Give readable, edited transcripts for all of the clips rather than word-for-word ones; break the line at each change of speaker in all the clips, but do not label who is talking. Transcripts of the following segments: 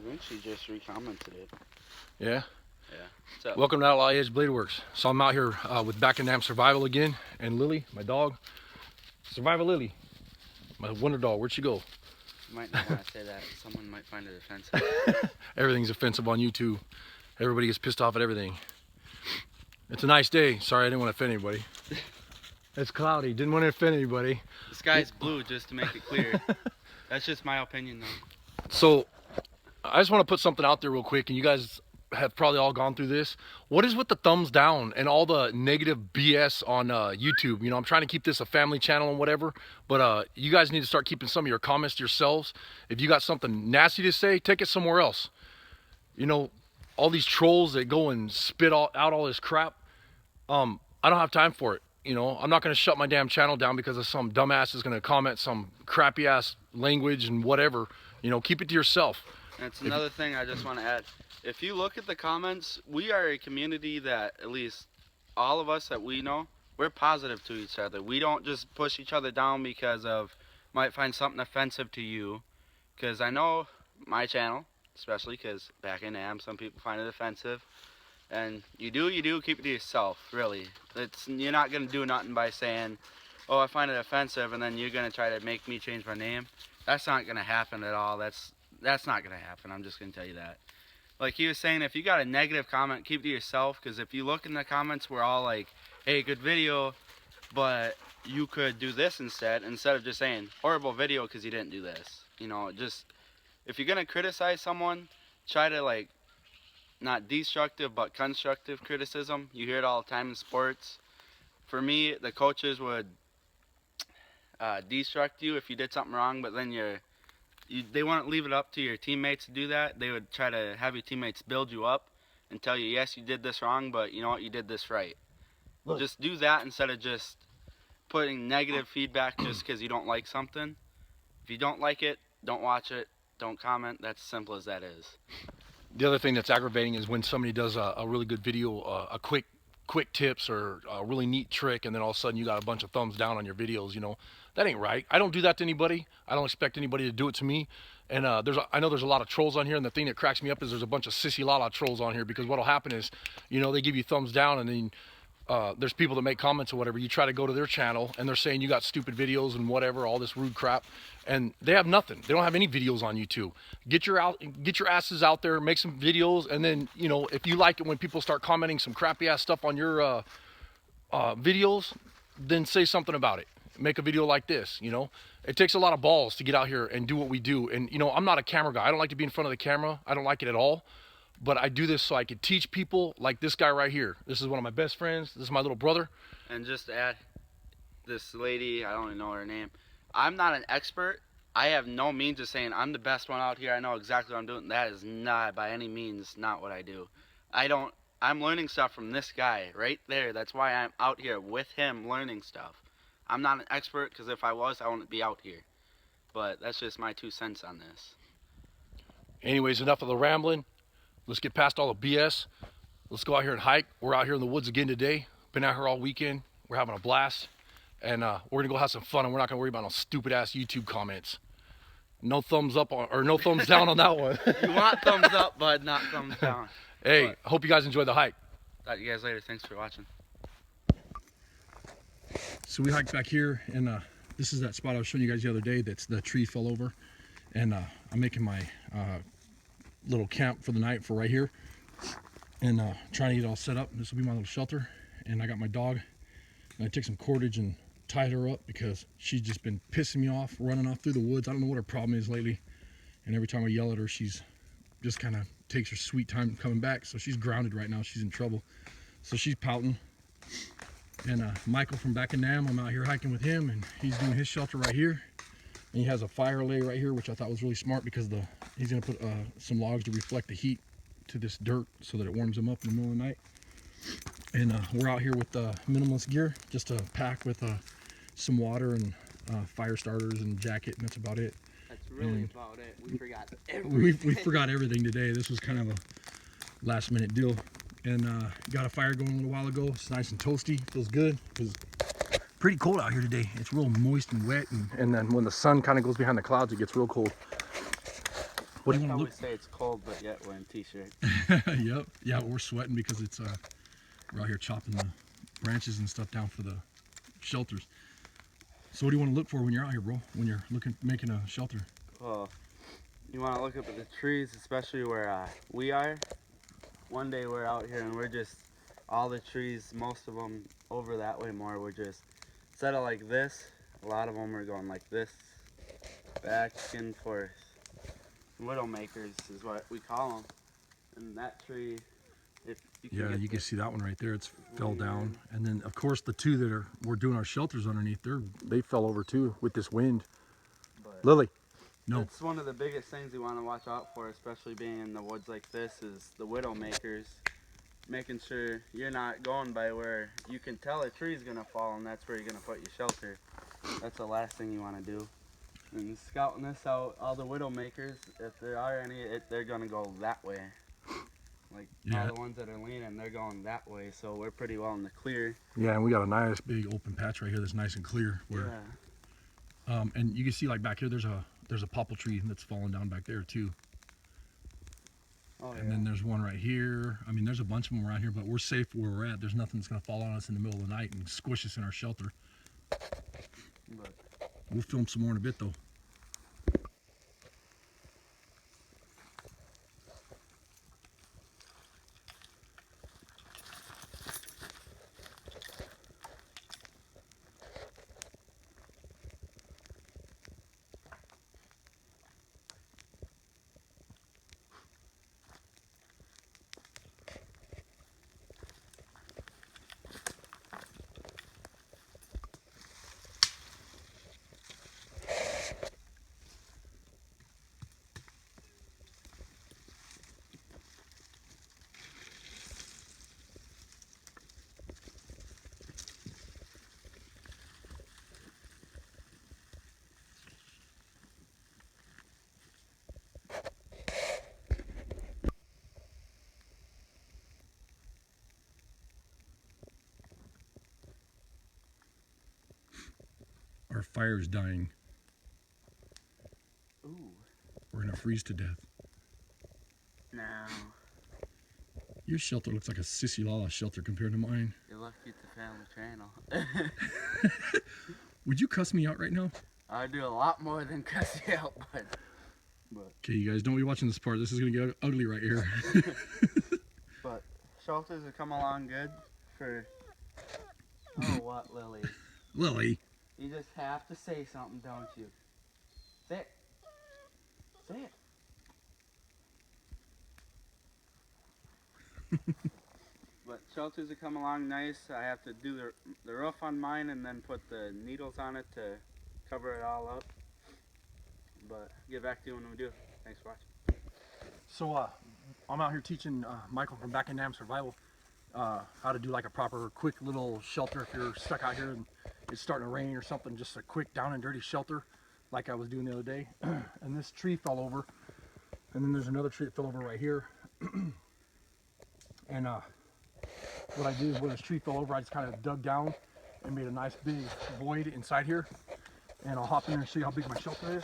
Da Vinci just recommented it.
Yeah.
Yeah. What's up?
Welcome to Outlaw Edge Blade Works. So I'm out here with Back in Dam Survival again, and Lily, my dog. Survival Lily, my wonder dog. Where'd she go?
You might not want to say that. Someone might find it offensive.
Everything's offensive on YouTube. Everybody gets pissed off at everything. It's a nice day. Sorry, I didn't want to offend anybody. It's cloudy. Didn't want to offend anybody.
The sky's blue, just to make it clear. That's just my opinion, though.
So I just want to put something out there real quick, and you guys have probably all gone through this. What is with the thumbs down and all the negative BS on YouTube? You know, I'm trying to keep this a family channel and whatever, but you guys need to start keeping some of your comments to yourselves. If you got something nasty to say, take it somewhere else. You know, all these trolls that go and spit out all this crap, I don't have time for it. You know, I'm not going to shut my damn channel down because of some dumbass is going to comment some crappy ass language and whatever. You know, keep it to yourself.
That's another thing I just want to add. If you look at the comments, we are a community that, at least all of us that we know, we're positive to each other. We don't just push each other down because of, might find something offensive to you. Because I know my channel, especially because back in AM, some people find it offensive. And you do, keep it to yourself, really. You're not going to do nothing by saying, oh, I find it offensive, and then you're going to try to make me change my name. That's not going to happen at all. That's not going to happen. I'm just going to tell you that. Like he was saying, if you got a negative comment, keep it to yourself, because if you look in the comments, we're all like, hey, good video, but you could do this instead of just saying, horrible video because you didn't do this. You know, just, if you're going to criticize someone, try to, like, not destructive, but constructive criticism. You hear it all the time in sports. For me, the coaches would destruct you if you did something wrong, but then they wouldn't leave it up to your teammates to do that. They would try to have your teammates build you up and tell you, yes, you did this wrong, but you know what, you did this right. Look. Just do that instead of just putting negative feedback just because you don't like something. If you don't like it, don't watch it, don't comment. That's as simple as that is.
The other thing that's aggravating is when somebody does a really good video, a quick tips or a really neat trick, and then all of a sudden you got a bunch of thumbs down on your videos. You know, that ain't right. I don't do that to anybody. I don't expect anybody to do it to me. And I know there's a lot of trolls on here, and the thing that cracks me up is there's a bunch of sissy lala trolls on here, because what'll happen is, you know, they give you thumbs down, and then there's people that make comments or whatever. You try to go to their channel, and they're saying you got stupid videos and whatever, all this rude crap, and they have nothing. They don't have any videos on YouTube. Get your asses out there, make some videos, and then, you know, if you like it when people start commenting some crappy ass stuff on your videos, then say something about it. Make a video like this. You know, it takes a lot of balls to get out here and do what we do. And you know, I'm not a camera guy. I don't like to be in front of the camera. I don't like it at all. But I do this so I could teach people, like this guy right here. This is one of my best friends. This is my little brother.
And just to add, this lady, I don't even know her name. I'm not an expert. I have no means of saying I'm the best one out here. I know exactly what I'm doing. That is not by any means not what I do. I'm learning stuff from this guy right there. That's why I'm out here with him learning stuff. I'm not an expert, because if I was, I wouldn't be out here. But that's just my 2 cents on this.
Anyways, enough of the rambling. Let's get past all the BS. Let's go out here and hike. We're out here in the woods again today. Been out here all weekend. We're having a blast. And we're going to go have some fun, and we're not going to worry about no stupid-ass YouTube comments. No thumbs up or no thumbs down on that one.
You want thumbs up, but not thumbs down.
Hey, I hope you guys enjoyed the hike.
Talk to you guys later. Thanks for watching.
So we hiked back here, and this is that spot I was showing you guys the other day. That's the tree fell over. And I'm making my little camp for the night for right here, and trying to get it all set up. This will be my little shelter, and I got my dog, and I took some cordage and tied her up because she's just been pissing me off, running off through the woods. I don't know what her problem is lately, and every time I yell at her, she's just kind of takes her sweet time coming back. So she's grounded right now. She's in trouble, so she's pouting. And Michael from Back in Nam, I'm out here hiking with him, and he's doing his shelter right here. And he has a fire lay right here, which I thought was really smart, because he's going to put some logs to reflect the heat to this dirt so that it warms him up in the middle of the night. And we're out here with minimalist gear, just a pack with some water and fire starters and jacket, and that's about it.
That's really about it. We forgot everything.
We forgot everything today. This was kind of a last minute deal. And got a fire going a little while ago. It's nice and toasty. Feels good. It's pretty cold out here today. It's real moist and wet. And then when the sun kind of goes behind the clouds, it gets real cold. What do you
That's
want
how
to
we say it's cold, but yet we're in t-shirt.
look? Yep. Yeah, we're sweating because it's we're out here chopping the branches and stuff down for the shelters. So what do you want to look for when you're out here, bro? When you're making a shelter?
Well, you want to look up at the trees, especially where we are. One day we're out here and we're just, all the trees, most of them over that way more, we're just, instead of like this, a lot of them are going like this, back and forth. Widowmakers is what we call them. And that tree, if you can
Yeah,
get
you can
the-
see that one right there. It's fell down,
Weird.
and then of course the two that we're doing our shelters underneath, they fell over too with this wind.
But
Lily, no.
it's one of the biggest things you want to watch out for, especially being in the woods like this, is the widowmakers. Making sure you're not going by where you can tell a tree's gonna fall and that's where you're gonna put your shelter. That's the last thing you want to do. And scouting this out, all the widowmakers, if there are any, they're gonna go that way. Like
Yeah.
all the ones that are leaning, they're going that way. So we're pretty well in the clear.
Yeah, and we got a nice big open patch right here that's nice and clear. Where,
Yeah.
and you can see like back here, there's a popple tree that's fallen down back there too.
Oh,
And then there's one right here. I mean, there's a bunch of them around here, but we're safe where we're at. There's nothing that's gonna fall on us in the middle of the night and squish us in our shelter.
But
We'll film some more in a bit though. Our fire's dying.
ooh,
We're gonna freeze to death.
now
Your shelter looks like a Sissy Lala shelter compared to mine.
you're lucky it's a family channel.
Would you cuss me out right now?
I do a lot more than cuss you out, but
Okay, you guys, don't be watching this part. This is gonna get ugly right here.
but shelters have come along good for. Oh, what, Lily?
Lily.
You just have to say something, don't you? Say it. Say it. But shelters have come along nice. I have to do the roof on mine and then put the needles on it to cover it all up. But get back to you when we do. Thanks for watching.
So I'm out here teaching Michael from Back in Dam Survival how to do like a proper quick little shelter if you're stuck out here and it's starting to rain or something. Just a quick down and dirty shelter like I was doing the other day. And this tree fell over, and then there's another tree that fell over right here. And what I did is when this tree fell over, I just kind of dug down and made a nice big void inside here. And I'll hop in there and show you how big my shelter is.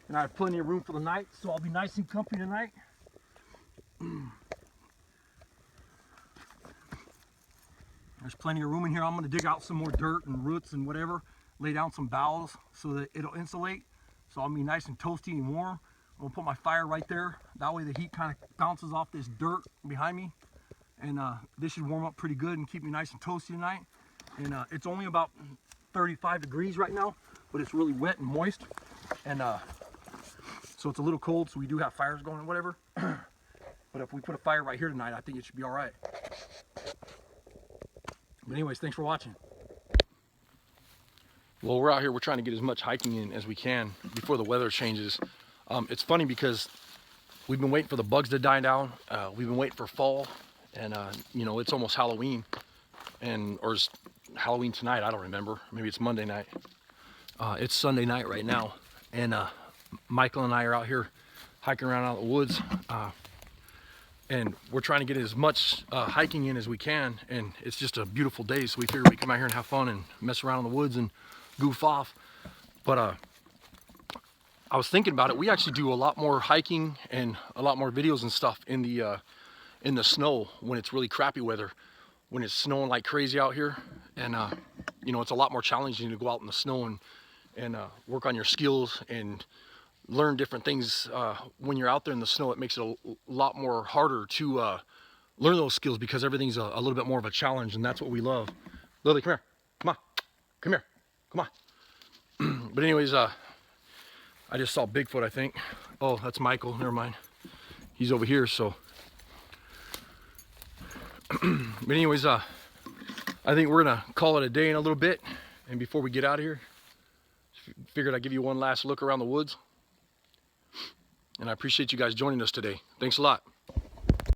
And I have plenty of room for the night, so I'll be nice and comfy tonight. There's plenty of room in here. I'm gonna dig out some more dirt and roots and whatever, lay down some boughs so that it'll insulate. So I'll be nice and toasty and warm. I'm gonna put my fire right there. That way the heat kind of bounces off this dirt behind me. And this should warm up pretty good and keep me nice and toasty tonight. And it's only about 35 degrees right now, but it's really wet and moist. And so it's a little cold, so we do have fires going and whatever. But if we put a fire right here tonight, I think it should be all right. But anyways, thanks for watching. Well, we're out here, we're trying to get as much hiking in as we can before the weather changes. It's funny because we've been waiting for the bugs to die down. We've been waiting for fall, and you know, it's almost Halloween, or is Halloween tonight? I don't remember. Maybe it's Monday night. It's Sunday night right now, and Michael and I are out here hiking around out in the woods, and we're trying to get as much hiking in as we can. And it's just a beautiful day, so we figured we'd come out here and have fun and mess around in the woods and goof off. But I was thinking about it. We actually do a lot more hiking and a lot more videos and stuff in the snow when it's really crappy weather, when it's snowing like crazy out here. And you know, it's a lot more challenging to go out in the snow and work on your skills and learn different things. When you're out there in the snow, it makes it a lot more harder to learn those skills because everything's a little bit more of a challenge, and that's what we love. Lily, come here. Come on. Come here. Come on. But anyways, I just saw Bigfoot, I think. Oh, that's Michael. Never mind. He's over here, so. But anyways, I think we're gonna call it a day in a little bit. And before we get out of here, figured I'd give you one last look around the woods. And I appreciate you guys joining us today. Thanks a lot.